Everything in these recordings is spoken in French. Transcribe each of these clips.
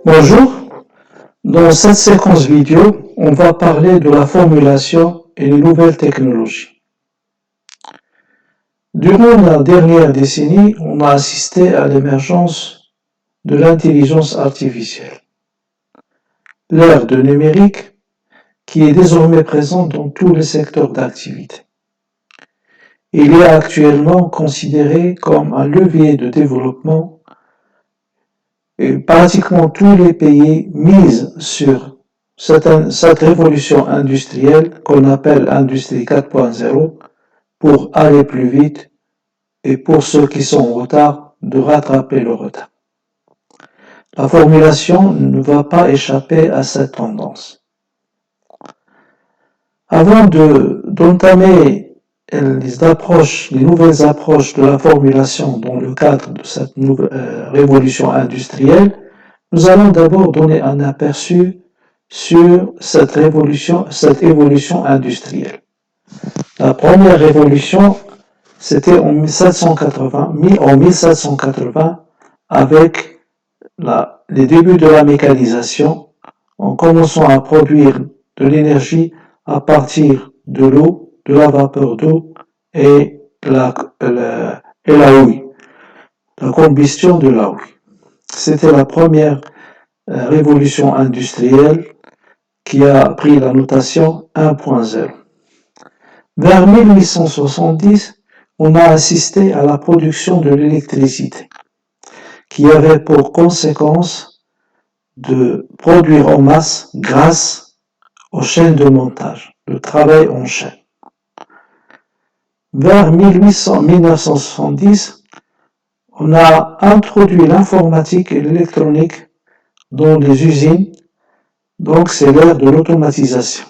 Bonjour, dans cette séquence vidéo, on va parler de la formulation et les nouvelles technologies. Durant la dernière décennie, on a assisté à l'émergence de l'intelligence artificielle, l'ère du numérique qui est désormais présente dans tous les secteurs d'activité. Il est actuellement considéré comme un levier de développement et pratiquement tous les pays misent sur cette révolution industrielle qu'on appelle Industrie 4.0 pour aller plus vite et pour ceux qui sont en retard de rattraper le retard. La formulation ne va pas échapper à cette tendance. Avant d'entamer les nouvelles approches de la formulation dans le cadre de cette révolution industrielle, nous allons d'abord donner un aperçu sur cette évolution industrielle. La première révolution, c'était en 1780 avec les débuts de la mécanisation, en commençant à produire de l'énergie à partir de l'eau, de la vapeur d'eau et la houille, la combustion de la houille. C'était la première révolution industrielle qui a pris la notation 1.0. Vers 1870, on a assisté à la production de l'électricité, qui avait pour conséquence de produire en masse grâce aux chaînes de montage, le travail en chaîne. Vers 1970, on a introduit l'informatique et l'électronique dans les usines, donc c'est l'ère de l'automatisation.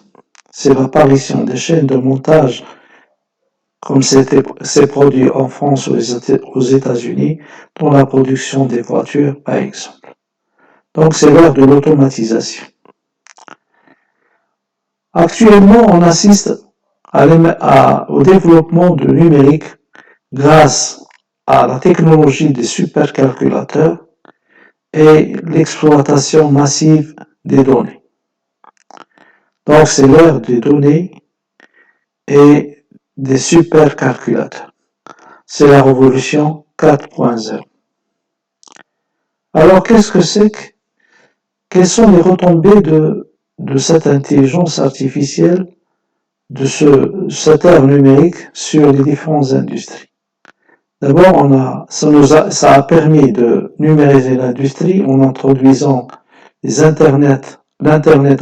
C'est l'apparition des chaînes de montage, comme c'est produit en France ou aux États-Unis, dans la production des voitures, par exemple. Donc c'est l'ère de l'automatisation. Actuellement, on assiste au développement du numérique grâce à la technologie des supercalculateurs et l'exploitation massive des données. Donc c'est l'ère des données et des supercalculateurs. C'est la révolution 4.0. Alors qu'est-ce que c'est que quelles sont les retombées de cette intelligence artificielle, de cette ère numérique sur les différentes industries? D'abord, ça a permis de numériser l'industrie en introduisant l'Internet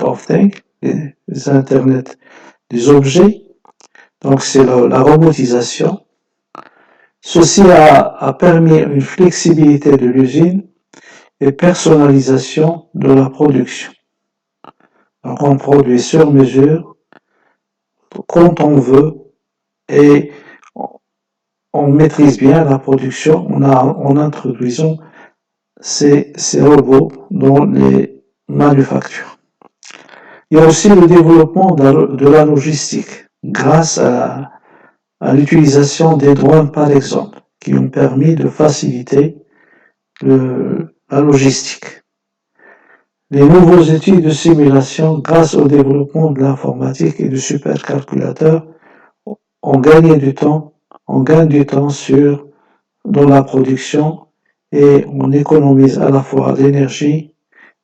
of Things, les Internet des objets. Donc, c'est la robotisation. Ceci a permis une flexibilité de l'usine et personnalisation de la production. Donc, on produit sur mesure, quand on veut, et on maîtrise bien la production en introduisant ces robots dans les manufactures. Il y a aussi le développement de la logistique grâce à l'utilisation des drones par exemple, qui ont permis de faciliter la logistique. Les nouveaux outils de simulation grâce au développement de l'informatique et du supercalculateur ont gagné du temps, dans la production et on économise à la fois l'énergie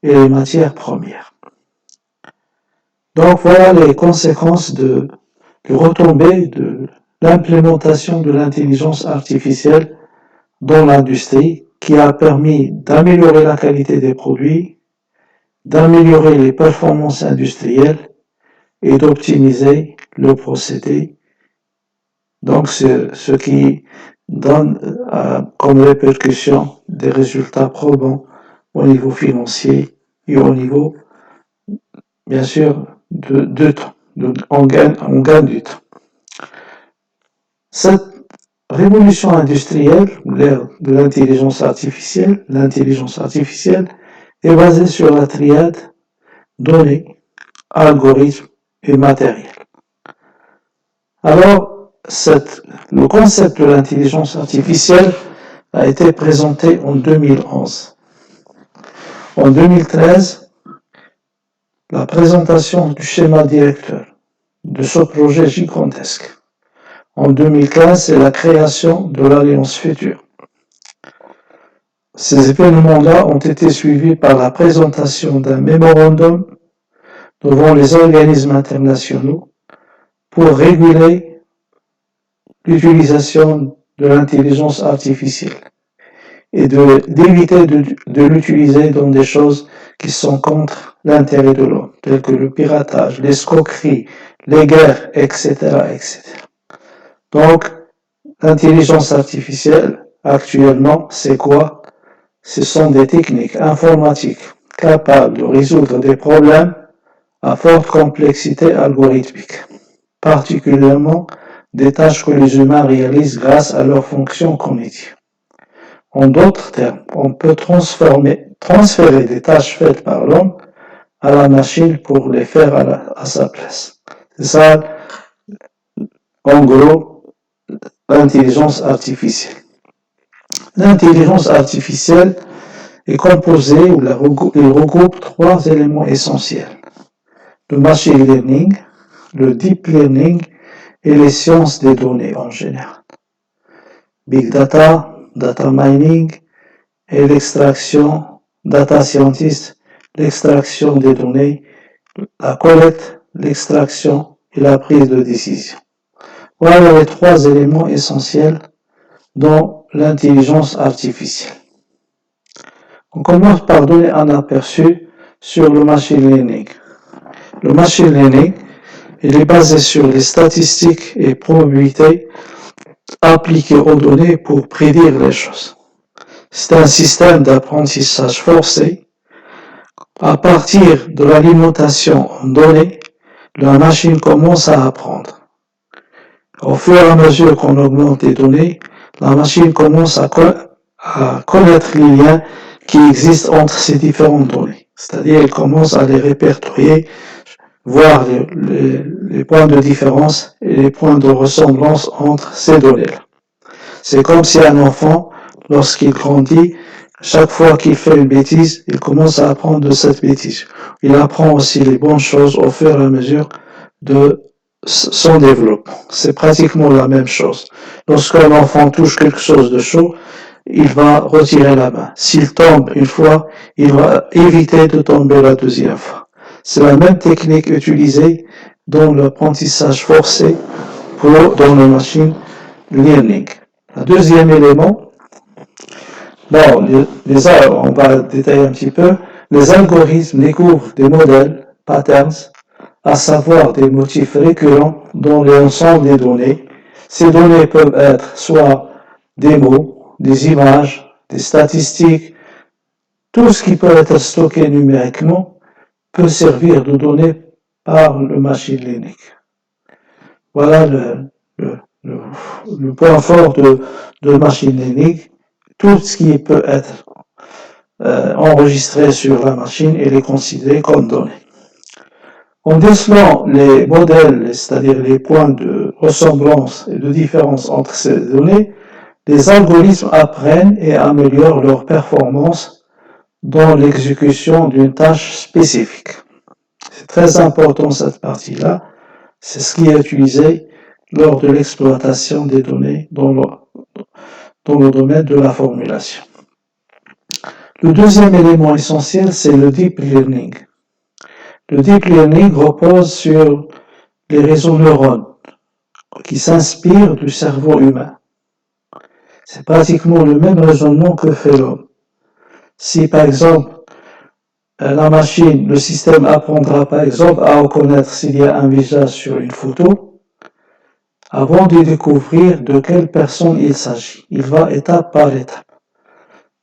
et les matières premières. Donc voilà les conséquences de retombées de l'implémentation de l'intelligence artificielle dans l'industrie qui a permis d'améliorer la qualité des produits, d'améliorer les performances industrielles et d'optimiser le procédé. Donc c'est ce qui donne comme répercussion des résultats probants au niveau financier et au niveau, bien sûr, de temps. On gagne du temps. Cette révolution industrielle, l'ère de l'intelligence artificielle est basée sur la triade données, algorithmes et matériel. Alors, le concept de l'intelligence artificielle a été présenté en 2011. En 2013, la présentation du schéma directeur de ce projet gigantesque. En 2015, c'est la création de l'Alliance Future. Ces événements-là ont été suivis par la présentation d'un mémorandum devant les organismes internationaux pour réguler l'utilisation de l'intelligence artificielle et d'éviter de l'utiliser dans des choses qui sont contre l'intérêt de l'homme, telles que le piratage, l'escroquerie, les guerres, etc., etc. Donc, l'intelligence artificielle, actuellement, c'est quoi? Ce sont des techniques informatiques capables de résoudre des problèmes à forte complexité algorithmique, particulièrement des tâches que les humains réalisent grâce à leurs fonctions cognitives. En d'autres termes, on peut transférer des tâches faites par l'homme à la machine pour les faire à sa place. C'est ça, en gros, l'intelligence artificielle. L'intelligence artificielle est composée ou il regroupe trois éléments essentiels. Le machine learning, le deep learning et les sciences des données en général. Big data, data mining et l'extraction, data scientist, l'extraction des données, la collecte, l'extraction et la prise de décision. Voilà les trois éléments essentiels dans l'intelligence artificielle. On commence par donner un aperçu sur le machine learning. Le machine learning, il est basé sur les statistiques et probabilités appliquées aux données pour prédire les choses. C'est un système d'apprentissage forcé. À partir de l'alimentation en données, la machine commence à apprendre. Au fur et à mesure qu'on augmente les données, la machine commence à connaître les liens qui existent entre ces différentes données. C'est-à-dire, elle commence à les répertorier, voir les points de différence et les points de ressemblance entre ces données-là. C'est comme si un enfant, lorsqu'il grandit, chaque fois qu'il fait une bêtise, il commence à apprendre de cette bêtise. Il apprend aussi les bonnes choses au fur et à mesure de son développement. C'est pratiquement la même chose. Lorsqu'un enfant touche quelque chose de chaud, il va retirer la main. S'il tombe une fois, il va éviter de tomber la deuxième fois. C'est la même technique utilisée dans l'apprentissage forcé dans le machine learning. Le deuxième élément, on va détailler un petit peu. Les algorithmes découvrent des modèles, patterns, à savoir des motifs récurrents dans l'ensemble des données. Ces données peuvent être soit des mots, des images, des statistiques. Tout ce qui peut être stocké numériquement peut servir de données par le machine learning. Voilà le point fort de machine learning. Tout ce qui peut être enregistré sur la machine, il est considéré comme données. En décelant les modèles, c'est-à-dire les points de ressemblance et de différence entre ces données, les algorithmes apprennent et améliorent leur performance dans l'exécution d'une tâche spécifique. C'est très important cette partie-là. C'est ce qui est utilisé lors de l'exploitation des données dans le domaine de la formulation. Le deuxième élément essentiel, c'est le deep learning. Le deep learning repose sur les réseaux neurones qui s'inspirent du cerveau humain. C'est pratiquement le même raisonnement que fait l'homme. Si par exemple, la machine, le système apprendra par exemple à reconnaître s'il y a un visage sur une photo, avant de découvrir de quelle personne il s'agit, il va étape par étape.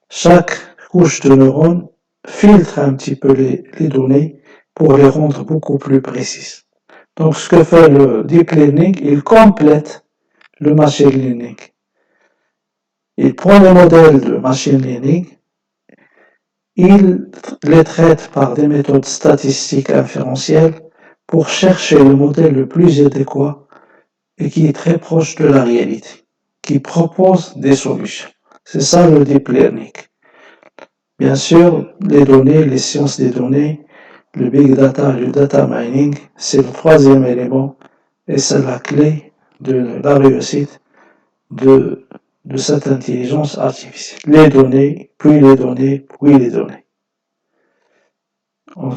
Chaque couche de neurones filtre un petit peu les données pour les rendre beaucoup plus précises. Donc ce que fait le deep learning, il complète le machine learning. Il prend les modèles de machine learning, il les traite par des méthodes statistiques inférentielles pour chercher le modèle le plus adéquat et qui est très proche de la réalité, qui propose des solutions. C'est ça le deep learning. Bien sûr, les données, les sciences des données, le big data, le data mining, c'est le troisième élément et c'est la clé de la réussite de cette intelligence artificielle. Les données, puis les données, puis les données. On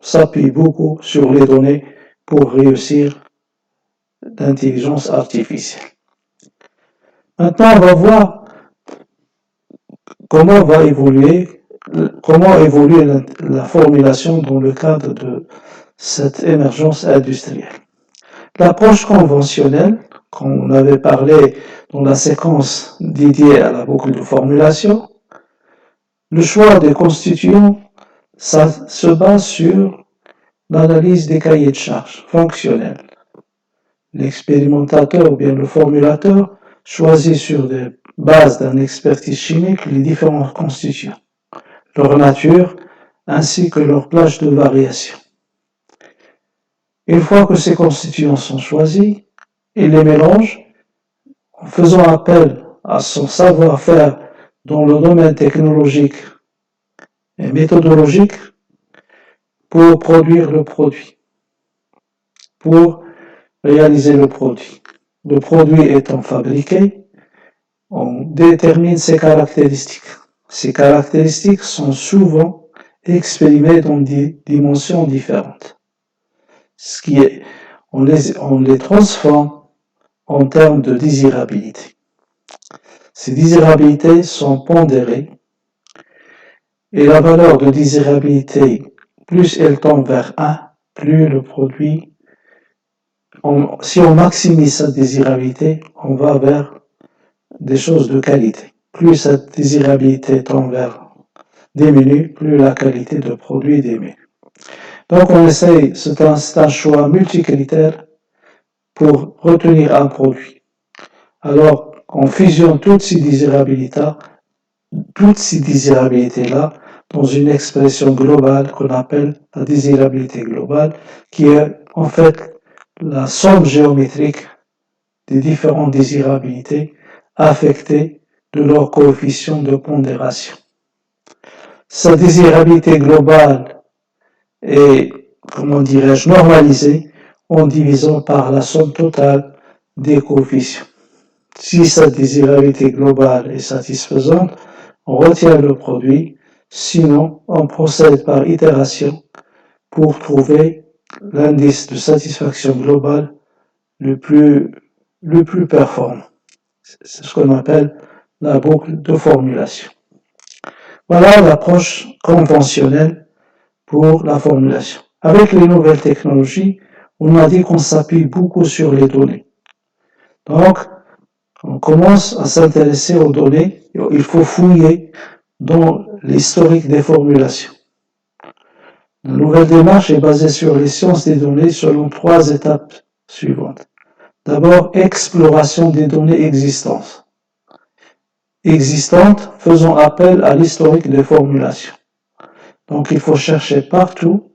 s'appuie beaucoup sur les données pour réussir l'intelligence artificielle. Maintenant, on va voir comment évolue la formulation dans le cadre de cette émergence industrielle. L'approche conventionnelle, qu'on avait parlé dans la séquence dédiée à la boucle de formulation, le choix des constituants, ça se base sur l'analyse des cahiers de charges fonctionnels. L'expérimentateur ou bien le formulateur choisit sur des bases d'un expertise chimique les différents constituants, leur nature ainsi que leur plage de variation. Une fois que ces constituants sont choisis, il les mélange en faisant appel à son savoir-faire dans le domaine technologique et méthodologique pour produire le produit, pour réaliser le produit. Le produit étant fabriqué, on détermine ses caractéristiques. Ces caractéristiques sont souvent exprimées dans des dimensions différentes. On les transforme en termes de désirabilité. Ces désirabilités sont pondérées et la valeur de désirabilité, plus elle tend vers 1, plus le produit, si on maximise sa désirabilité, on va vers des choses de qualité. Plus cette désirabilité tend vers diminue, plus la qualité de produit diminue. Donc on essaye, c'est un choix multicritère pour retenir un produit. Alors on fusionne toutes ces désirabilités-là dans une expression globale qu'on appelle la désirabilité globale, qui est en fait la somme géométrique des différentes désirabilités affectées de leur coefficient de pondération. Sa désirabilité globale est, normalisée en divisant par la somme totale des coefficients. Si sa désirabilité globale est satisfaisante, on retient le produit, sinon on procède par itération pour trouver l'indice de satisfaction globale le plus performant. C'est ce qu'on appelle la boucle de formulation. Voilà l'approche conventionnelle pour la formulation. Avec les nouvelles technologies, on a dit qu'on s'appuie beaucoup sur les données. Donc, on commence à s'intéresser aux données. Il faut fouiller dans l'historique des formulations. La nouvelle démarche est basée sur les sciences des données selon 3 étapes suivantes. D'abord, exploration des données existantes, faisant appel à l'historique des formulations. Donc, il faut chercher partout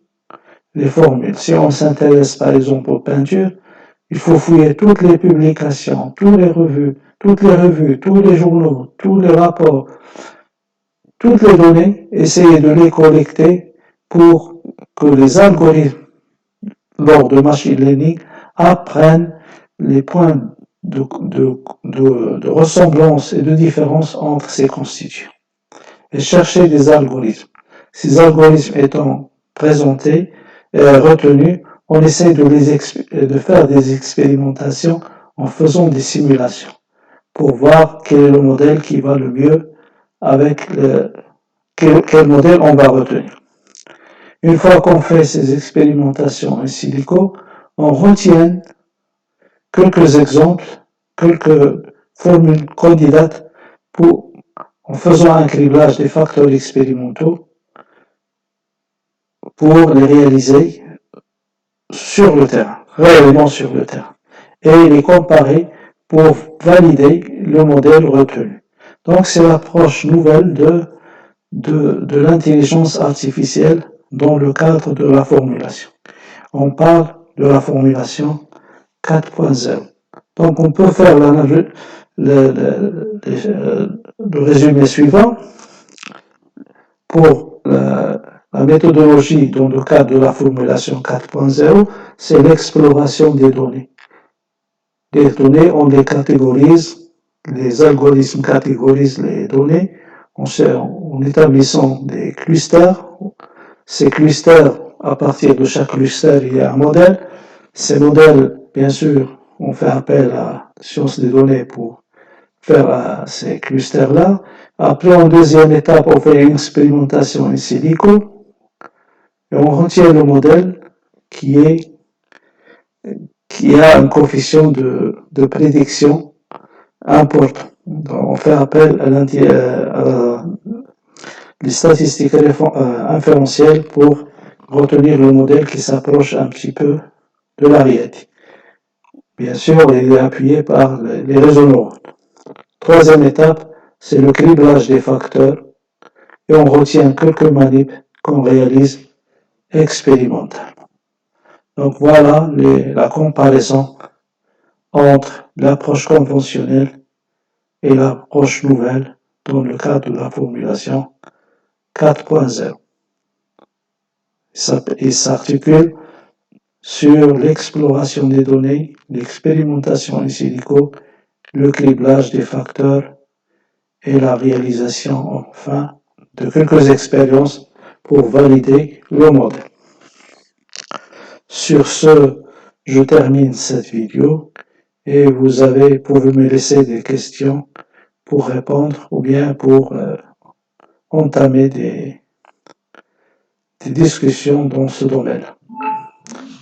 les formules. Si on s'intéresse par exemple aux peintures, il faut fouiller toutes les publications, toutes les revues, tous les journaux, tous les rapports, toutes les données, essayer de les collecter pour que les algorithmes, lors de machine learning, apprennent les points de ressemblance et de différence entre ces constituants. Et chercher des algorithmes. Ces algorithmes étant présentés et retenus, on essaie de faire des expérimentations en faisant des simulations pour voir quel est le modèle qui va le mieux avec quel modèle on va retenir. Une fois qu'on fait ces expérimentations in silico, on retient quelques exemples, quelques formules candidates en faisant un criblage des facteurs expérimentaux pour les réaliser sur le terrain, réellement sur le terrain, et les comparer pour valider le modèle retenu. Donc c'est l'approche nouvelle de l'intelligence artificielle dans le cadre de la formulation. On parle de la formulation 4.0. Donc on peut faire le résumé suivant. pour la méthodologie dans le cadre de la formulation 4.0, c'est l'exploration des données. Les données, on les catégorise, les algorithmes catégorisent les données en établissant des clusters. Ces clusters, à partir de chaque cluster, il y a un modèle. Ces modèles, bien sûr, on fait appel à la science des données pour faire ces clusters-là. Après, en deuxième étape, on fait une expérimentation in silico et on retient le modèle qui a un coefficient de prédiction important. Donc, on fait appel à les statistiques inférentielles pour retenir le modèle qui s'approche un petit peu de la réalité. Bien sûr, il est appuyé par les réseaux neuronaux. Troisième étape, c'est le criblage des facteurs et on retient quelques manips qu'on réalise expérimentalement. Donc voilà la comparaison entre l'approche conventionnelle et l'approche nouvelle dans le cadre de la formulation 4.0. Il s'articule sur l'exploration des données, l'expérimentation in silico, le criblage des facteurs et la réalisation enfin de quelques expériences pour valider le modèle. Sur ce, je termine cette vidéo et pouvez me laisser des questions pour répondre ou bien pour entamer des discussions dans ce domaine.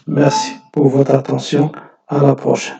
Merci pour votre attention. À la prochaine.